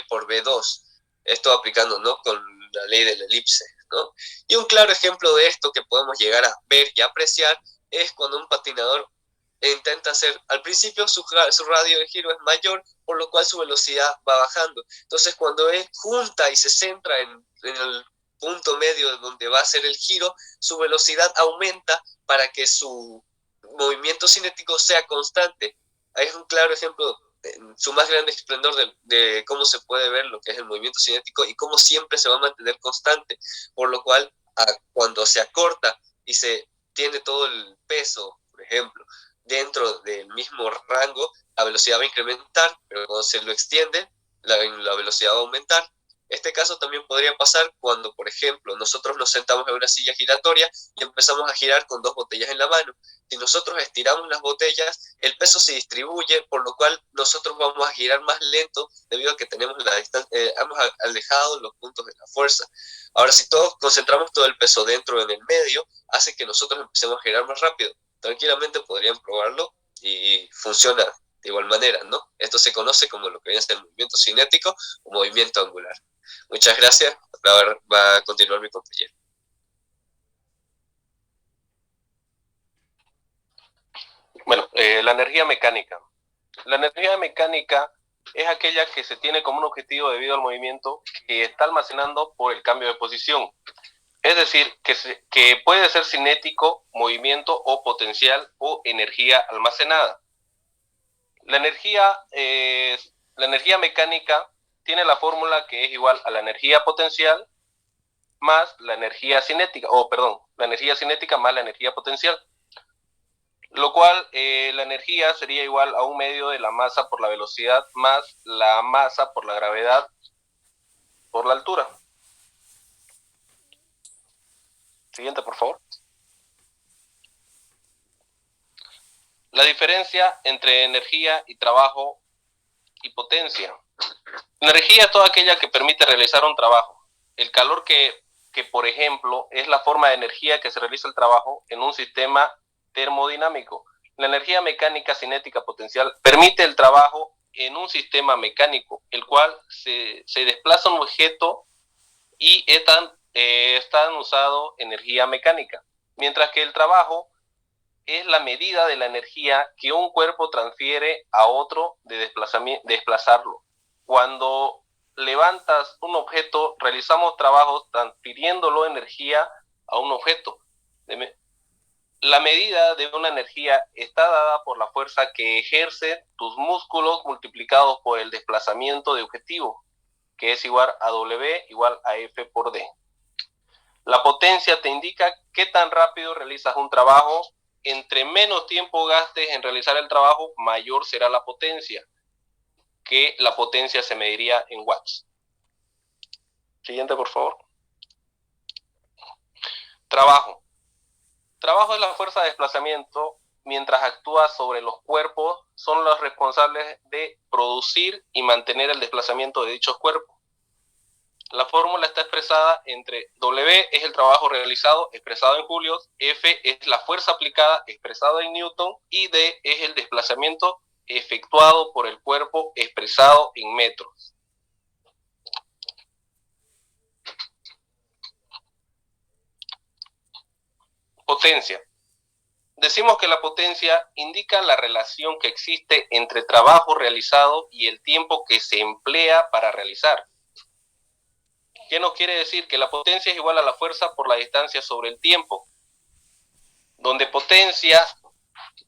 por B2. Esto aplicando, ¿no?, con la ley de la elipse, ¿no? Y un claro ejemplo de esto que podemos llegar a ver y apreciar es cuando un patinador intenta hacer, al principio su radio de giro es mayor, por lo cual su velocidad va bajando. Entonces, cuando él junta y se centra en el punto medio donde va a hacer el giro, su velocidad aumenta para que su movimiento cinético sea constante. Ahí es un claro ejemplo, en su más grande esplendor, de cómo se puede ver lo que es el movimiento cinético y cómo siempre se va a mantener constante, por lo cual cuando se acorta y se tiene todo el peso, por ejemplo, dentro del mismo rango, la velocidad va a incrementar, pero cuando se lo extiende, la velocidad va a aumentar. Este caso también podría pasar cuando, por ejemplo, nosotros nos sentamos en una silla giratoria y empezamos a girar con 2 botellas en la mano. Si nosotros estiramos las botellas, el peso se distribuye, por lo cual nosotros vamos a girar más lento debido a que tenemos hemos alejado los puntos de la fuerza. Ahora, si todos concentramos todo el peso dentro en el medio, hace que nosotros empecemos a girar más rápido. Tranquilamente podrían probarlo y funciona de igual manera, ¿no? Esto se conoce como lo que viene a ser el movimiento cinético o movimiento angular. Muchas gracias. Ahora va a continuar mi compañero. Bueno, la energía mecánica. La energía mecánica es aquella que se tiene como un objetivo debido al movimiento que está almacenando por el cambio de posición. Es decir, que puede ser cinético, movimiento o potencial o energía almacenada. La energía mecánica tiene la fórmula que es igual a la energía potencial más la energía cinética, la energía cinética más la energía potencial, lo cual la energía sería igual a un medio de la masa por la velocidad más la masa por la gravedad por la altura. Siguiente, por favor. La diferencia entre energía y trabajo y potencia. La energía es toda aquella que permite realizar un trabajo. El calor que por ejemplo, es la forma de energía que se realiza el trabajo en un sistema termodinámico. La energía mecánica cinética potencial permite el trabajo en un sistema mecánico, el cual se desplaza un objeto y están usado energía mecánica, mientras que el trabajo es la medida de la energía que un cuerpo transfiere a otro de desplazarlo. Cuando levantas un objeto, realizamos trabajos transfiriéndolo energía a un objeto. La medida de una energía está dada por la fuerza que ejercen tus músculos multiplicados por el desplazamiento de objetivo, que es igual a W igual a F por D. La potencia te indica qué tan rápido realizas un trabajo. Entre menos tiempo gastes en realizar el trabajo, mayor será la potencia, que la potencia se mediría en watts. Siguiente, por favor. Trabajo. Trabajo es la fuerza de desplazamiento mientras actúa sobre los cuerpos, son los responsables de producir y mantener el desplazamiento de dichos cuerpos. La fórmula está expresada entre W es el trabajo realizado expresado en julios, F es la fuerza aplicada expresada en Newton y D es el desplazamiento efectuado por el cuerpo expresado en metros. Potencia. Decimos que la potencia indica la relación que existe entre trabajo realizado y el tiempo que se emplea para realizar. ¿Qué nos quiere decir? Que la potencia es igual a la fuerza por la distancia sobre el tiempo, donde potencia,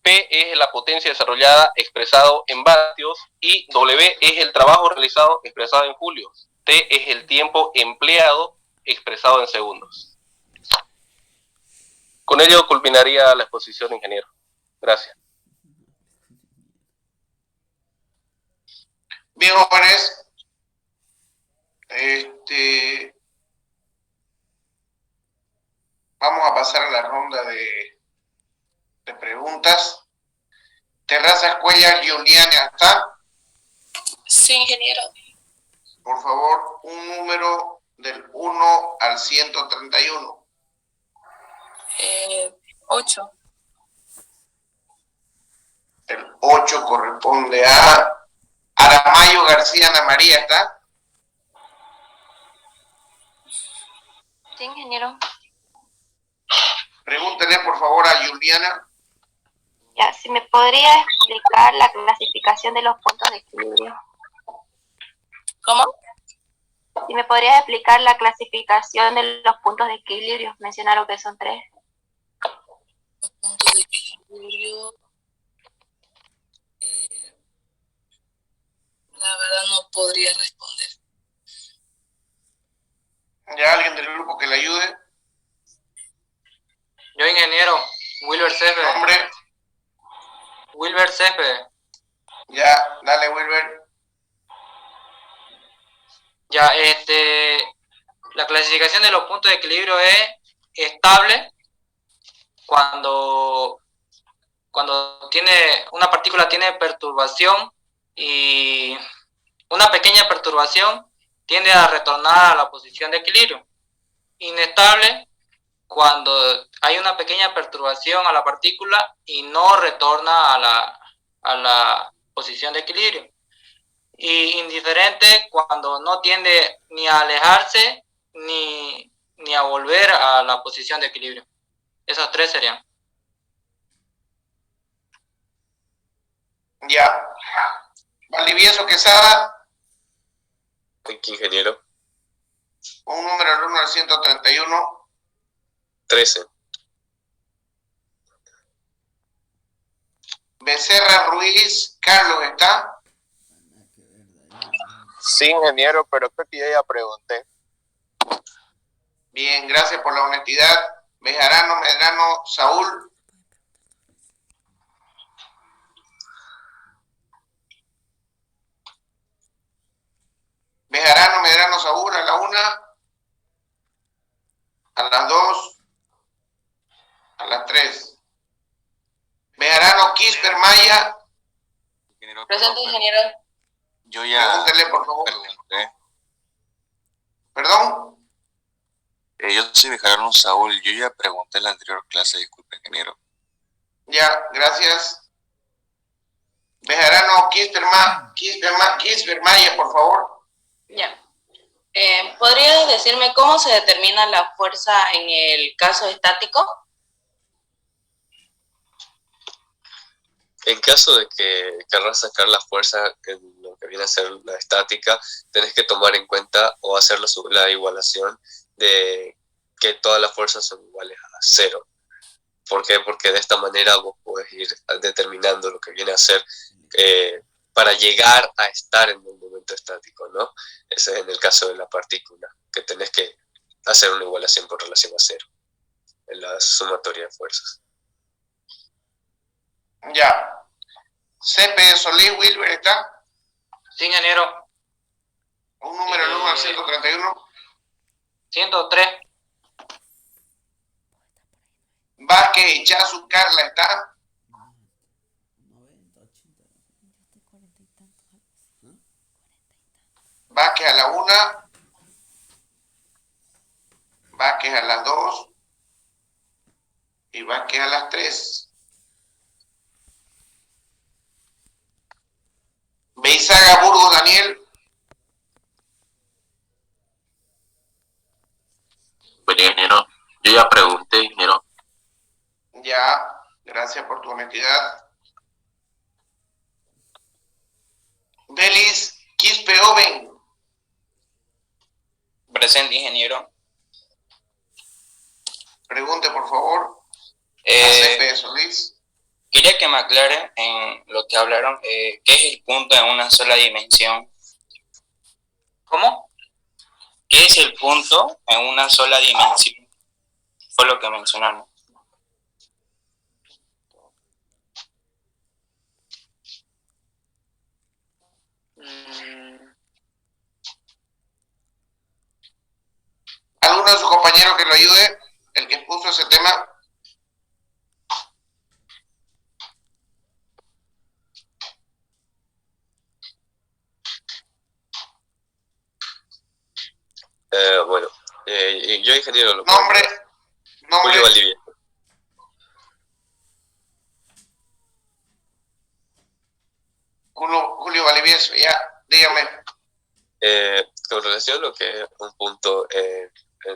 P es la potencia desarrollada expresado en vatios y W es el trabajo realizado expresado en julios, T es el tiempo empleado expresado en segundos. Con ello culminaría la exposición, ingeniero. Gracias. Bien, jóvenes. Vamos a pasar a la ronda de preguntas. Terrazas Cuellar Juliana, ¿está? Sí, ingeniero. Por favor, un número del 1 al 131. 8. El 8 corresponde a Aramayo García Ana María, ¿está? Sí, ingeniero. Pregúntenle por favor a Juliana. Ya, si me podría explicar la clasificación de los puntos de equilibrio. ¿Cómo? Si me podrías explicar la clasificación de los puntos de equilibrio. Mencionaron que son 3. Los puntos de equilibrio. La verdad no podría responder. ¿Ya alguien del grupo que le ayude? Yo, ingeniero, Wilber Céspedes. ¿Nombre? Wilber Céspedes. Ya, dale Wilber. Ya, la clasificación de los puntos de equilibrio es estable cuando tiene una partícula tiene perturbación y una pequeña perturbación tiende a retornar a la posición de equilibrio. Inestable cuando hay una pequeña perturbación a la partícula y no retorna a la posición de equilibrio. Y indiferente cuando no tiende ni a alejarse ni a volver a la posición de equilibrio. Esas 3 serían. Ya. Valdivieso Quesada, Aquí, ingeniero. un número del 1 al 131. 13. Becerra Ruiz, Carlos, ¿está? Sí, ingeniero, pero creo que yo ya pregunté. Bien, gracias por la honestidad. Bejarano Medrano Saúl. Bejarano Medrano Saúl a la 1, a las 2, a las 3. Bejarano Quisper Maya. Presente, ingeniero. Yo ya Pregúntele, por favor. pregunté. ¿Perdón? Yo soy Bejarano Saúl. Yo ya pregunté en la anterior clase, disculpe, ingeniero. Ya, gracias. Bejarano Quisper Maya, por favor. Ya. ¿Podrías decirme cómo se determina la fuerza en el caso estático? En caso de que querrás sacar la fuerza en lo que viene a ser la estática, tenés que tomar en cuenta o hacer la igualación de que todas las fuerzas son iguales a 0. ¿Por qué? Porque de esta manera vos podés ir determinando lo que viene a ser para llegar a estar en un momento estático, ¿no? Ese es en el caso de la partícula, que tenés que hacer una igualación con relación a 0 en la sumatoria de fuerzas. Ya. C.P. Solís Wilber, ¿está? Sí, ingeniero. Un número del 1 al 131. 103. Vázquez Chazu, Carla, ¿está? Vázquez a la 1, Vázquez a las 2 y Vázquez a las 3. Beizaga, Burgos, Daniel. Bueno, ingeniero, yo ya pregunté, ingeniero. Ya, gracias por tu honestidad. Delis Quispe Oven. Presente, ingeniero. Pregunte, por favor. ACP Solís. Quería que me aclare en lo que hablaron, ¿qué es el punto en una sola dimensión? ¿Cómo? ¿Qué es el punto en una sola dimensión? Fue lo que mencionaron. ¿Alguno de sus compañeros que lo ayude? El que expuso ese tema. Bueno, yo ingeniero lo Nombre. Julio Valdivieso. Julio Valdivieso, ya, dígame. Con relación a lo que un punto en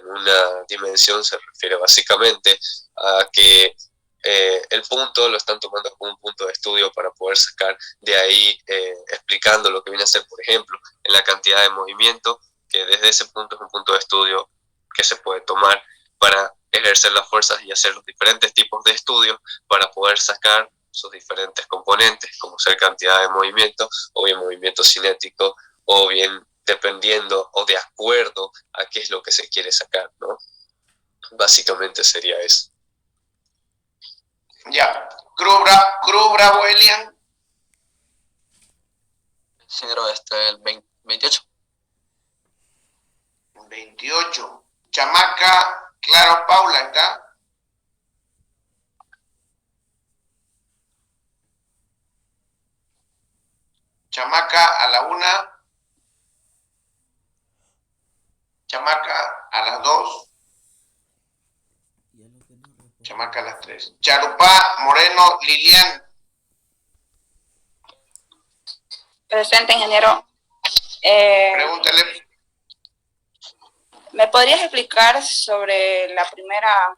una dimensión se refiere básicamente a que el punto lo están tomando como un punto de estudio para poder sacar de ahí, explicando lo que viene a ser, por ejemplo, en la cantidad de movimiento, que desde ese punto es un punto de estudio que se puede tomar para ejercer las fuerzas y hacer los diferentes tipos de estudios para poder sacar sus diferentes componentes, como ser cantidad de movimiento, o bien movimiento cinético, o bien dependiendo o de acuerdo a qué es lo que se quiere sacar, ¿no? Básicamente sería eso. Ya. Cruz Bravo Elian. Ingeniero, el 28. 28. Chamaca, Claro Paula, ¿está? Chamaca a la 1. Chamaca a las 2. Chamaca a las 3. Charupá, Moreno, Lilian. Presente, ingeniero. Pregúntale. ¿Me podrías explicar sobre la primera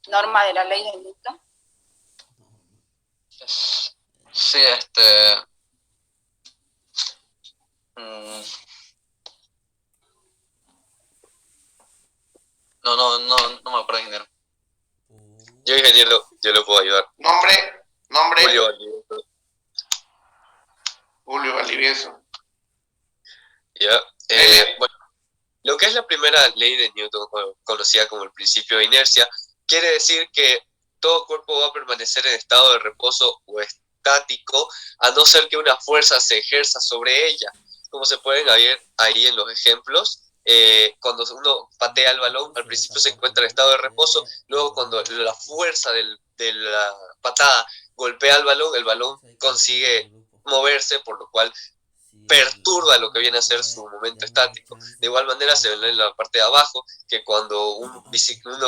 norma de la ley de Newton? Sí, No me acuerdo, ingeniero. Yo, ingeniero, yo lo puedo ayudar. Nombre. Julio Valdivieso. Julio Valdivieso. Ya. Bueno, lo que es la primera ley de Newton, conocida como el principio de inercia, quiere decir que todo cuerpo va a permanecer en estado de reposo o estático, a no ser que una fuerza se ejerza sobre ella. Como se pueden ver ahí en los ejemplos, cuando uno patea el balón, al principio se encuentra en estado de reposo, luego cuando la fuerza de la patada golpea el balón consigue moverse, por lo cual perturba lo que viene a ser su momento estático. De igual manera se ve en la parte de abajo que cuando uno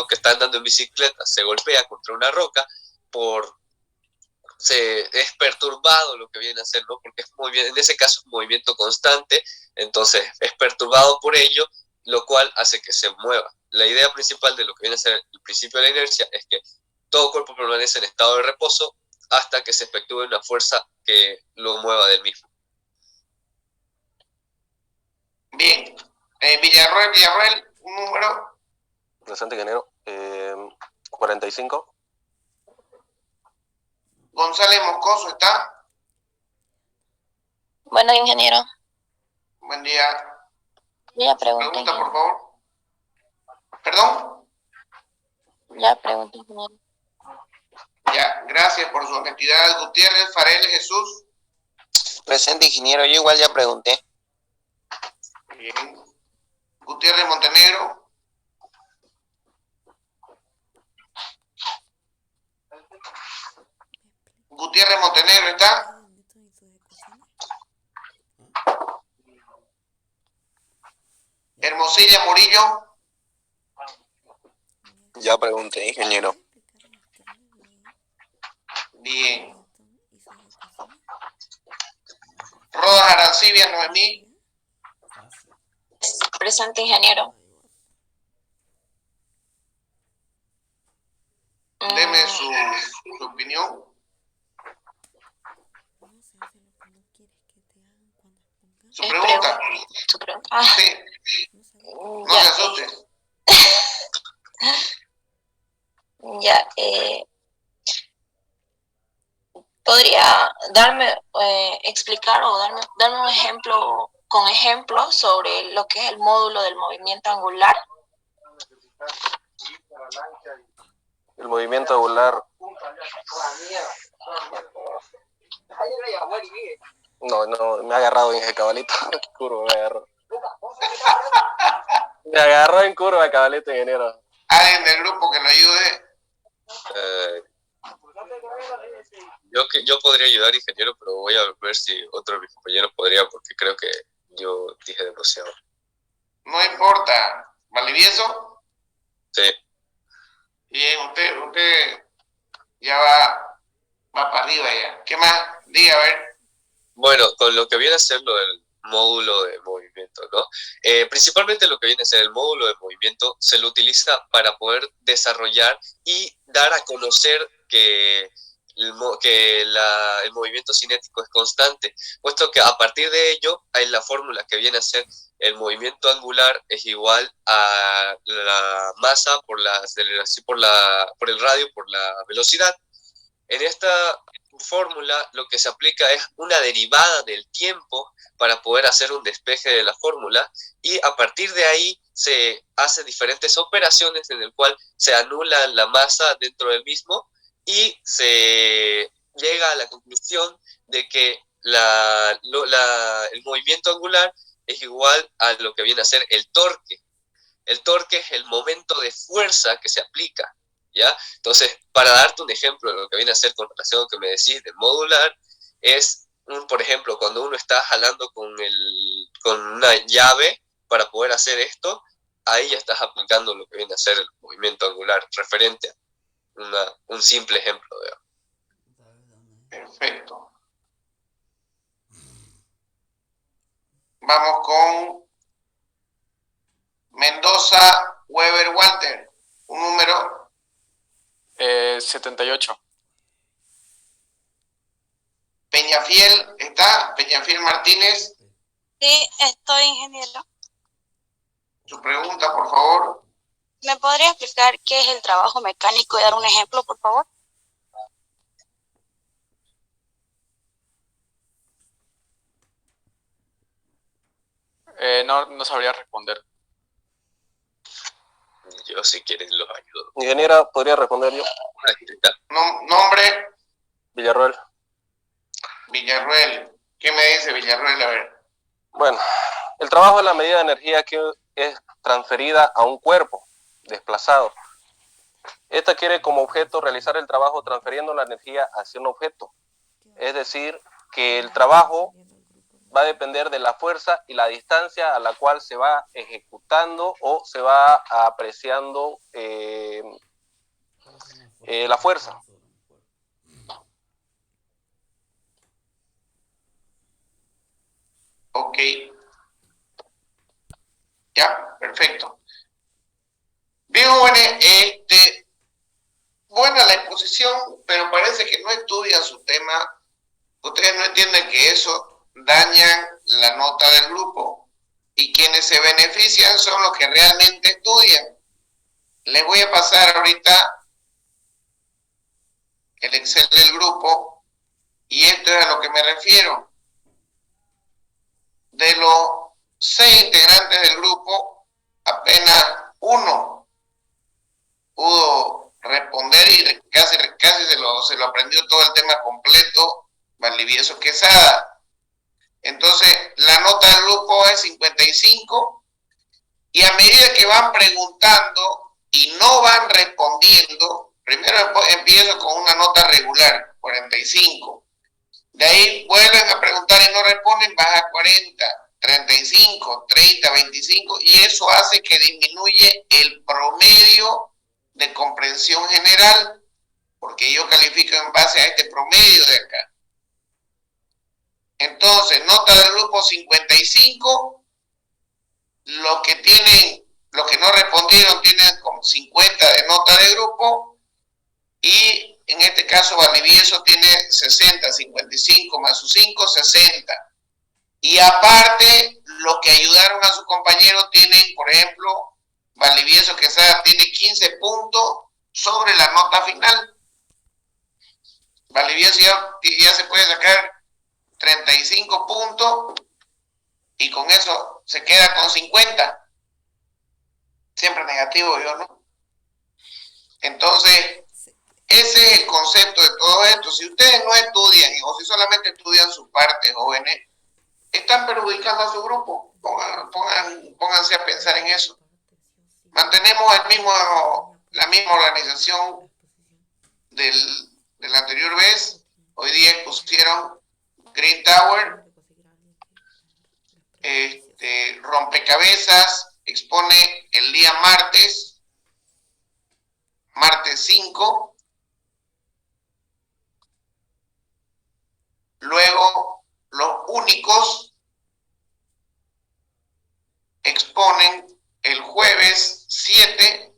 que está andando en bicicleta se golpea contra una roca, es perturbado lo que viene a ser, ¿no? Porque en ese caso es un movimiento constante, entonces es perturbado por ello, lo cual hace que se mueva. La idea principal de lo que viene a ser el principio de la inercia es que todo cuerpo permanece en estado de reposo hasta que se efectúe una fuerza que lo mueva del mismo. Bien. Villarroel, un número. Presente, ingeniero. 45. González Moscoso, ¿está? Bueno, ingeniero. Buen día. Ya pregunté. Pregunta, por favor. ¿Perdón? Ya pregunté, ingeniero. Ya, gracias por su honestidad. Gutiérrez Farel Jesús. Presente, ingeniero. Yo igual ya pregunté. Bien. Gutiérrez Montenegro. Gutiérrez Montenegro, ¿está? Hermosilla Murillo. Ya pregunté, ingeniero. Bien. Rodas Arancibia Noemí. Presente, ingeniero. Deme su opinión. Su pregunta. Su pregunta. Ah, Sí. No se asuste. Ya, ¿podría darme, explicar o darme un ejemplo, con ejemplos sobre lo que es el módulo del movimiento angular? El movimiento angular. No, me ha agarrado en ese cabalito. Curva, me agarró. Me agarró en curva, cabalito, ingeniero. Alguien del grupo que lo ayude. Yo podría ayudar, ingeniero, pero voy a ver si otro de mis compañeros podría, porque creo que yo dije demasiado. No importa. ¿Valdivieso? Sí. Bien, usted ya va para arriba ya. ¿Qué más? Diga, a ver. Bueno, con lo que viene a ser lo del módulo de movimiento, ¿no? Principalmente lo que viene a ser el módulo de movimiento se lo utiliza para poder desarrollar y dar a conocer que el movimiento cinético es constante, puesto que a partir de ello hay la fórmula que viene a ser el movimiento angular es igual a la masa por la aceleración, por el radio, por la velocidad. En esta fórmula lo que se aplica es una derivada del tiempo para poder hacer un despeje de la fórmula, y a partir de ahí se hacen diferentes operaciones en el cual se anula la masa dentro del mismo y se llega a la conclusión de que el movimiento angular es igual a lo que viene a ser el torque. El torque es el momento de fuerza que se aplica, ¿ya? Entonces, para darte un ejemplo de lo que viene a ser con relación a lo que me decís de modular, es, por ejemplo, cuando uno está jalando con una llave para poder hacer esto, ahí ya estás aplicando lo que viene a ser el movimiento angular, referente a un simple ejemplo, ¿verdad? Perfecto. Vamos con Mendoza Weber Walter. Un número. 78. Peñafiel, ¿está? Peñafiel Martínez. Sí, estoy, ingeniero. Su pregunta, por favor. ¿Me podría explicar qué es el trabajo mecánico y dar un ejemplo, por favor? No sabría responder. Yo, si quieres, los ayudo. Ingeniera, ¿podría responder yo? Nombre. Villarroel. Villarroel. ¿Qué me dice Villarroel? A ver. Bueno, el trabajo es la medida de energía que es transferida a un cuerpo desplazado. Esta quiere como objeto realizar el trabajo transfiriendo la energía hacia un objeto. Es decir, que el trabajo va a depender de la fuerza y la distancia a la cual se va ejecutando o se va apreciando la fuerza. Ok. Ya, perfecto. Bien, jóvenes, buena la exposición, pero parece que no estudian su tema. Ustedes no entienden que eso dañan la nota del grupo, y quienes se benefician son los que realmente estudian. Les voy a pasar ahorita el Excel del grupo, y esto es a lo que me refiero. De los 6 integrantes del grupo, apenas uno pudo responder, y casi se lo aprendió todo el tema completo, Valdivieso Quesada. Entonces, la nota del grupo es 55, y a medida que van preguntando y no van respondiendo, primero empiezo con una nota regular, 45. De ahí vuelven a preguntar y no responden, baja 40, 35, 30, 25, y eso hace que disminuye el promedio de comprensión general, porque yo califico en base a este promedio de acá. Entonces, nota del grupo 55, los que no respondieron tienen como 50 de nota de grupo, y en este caso Valdivieso tiene 60, 55 más sus 5, 60. Y aparte, los que ayudaron a su compañero tienen, por ejemplo, Valdivieso Quesada tiene 15 puntos sobre la nota final. Valdivieso ya se puede sacar 35 puntos y con eso se queda con 50. Siempre negativo yo, ¿no? Entonces, ese es el concepto de todo esto. Si ustedes no estudian o si solamente estudian su parte, jóvenes, están perjudicando a su grupo. Pónganse a pensar en eso. Mantenemos la misma organización del anterior vez. Hoy día expusieron Green Tower, rompecabezas, expone el día martes 5. Luego, los únicos exponen el jueves 7.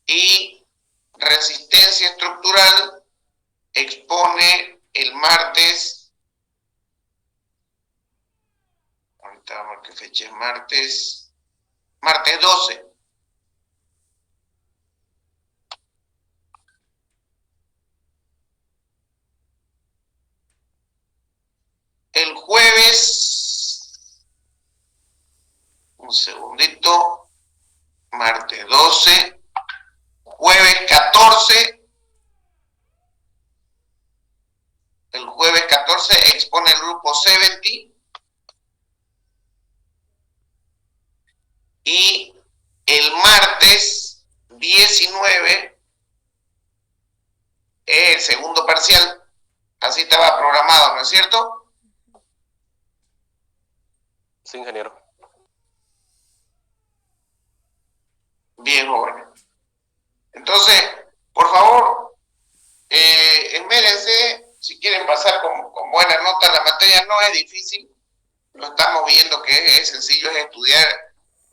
Y resistencia estructural expone el martes. Ahorita vamos a ver qué fecha es martes 12. El jueves, un segundito, martes 12, jueves 14, el jueves 14 expone el grupo 70 y el martes 19 es el segundo parcial, así estaba programado, ¿no es cierto? Sí, ingeniero. Bien, jóvenes. Entonces, por favor, esmérense, si quieren pasar con buena nota, la materia no es difícil, lo estamos viendo que es sencillo, es estudiar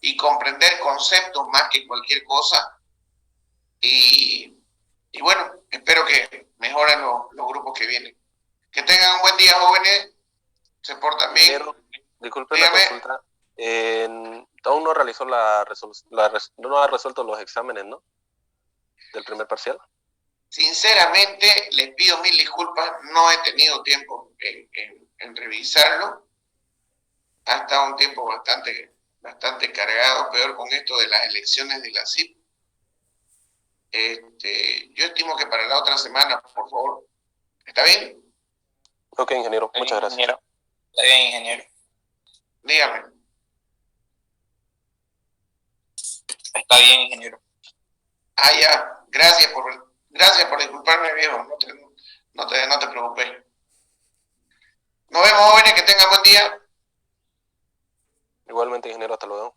y comprender conceptos más que cualquier cosa. Y bueno, espero que mejoren los grupos que vienen. Que tengan un buen día, jóvenes, se portan bien. Ingeniero, disculpe la consulta. Aún no realizó no ha resuelto los exámenes, ¿no? Del primer parcial. Sinceramente, les pido mil disculpas, no he tenido tiempo en revisarlo. Ha estado un tiempo bastante cargado, peor con esto de las elecciones de la CIP. Yo estimo que para la otra semana, por favor. ¿Está bien? Ok, ingeniero, muchas gracias. Ingeniero. Está bien, ingeniero. Dígame. Está bien, ingeniero. Ah, ya. Gracias por disculparme, viejo. No te preocupes. Nos vemos, jóvenes, que tengan buen día. Igualmente, ingeniero, hasta luego.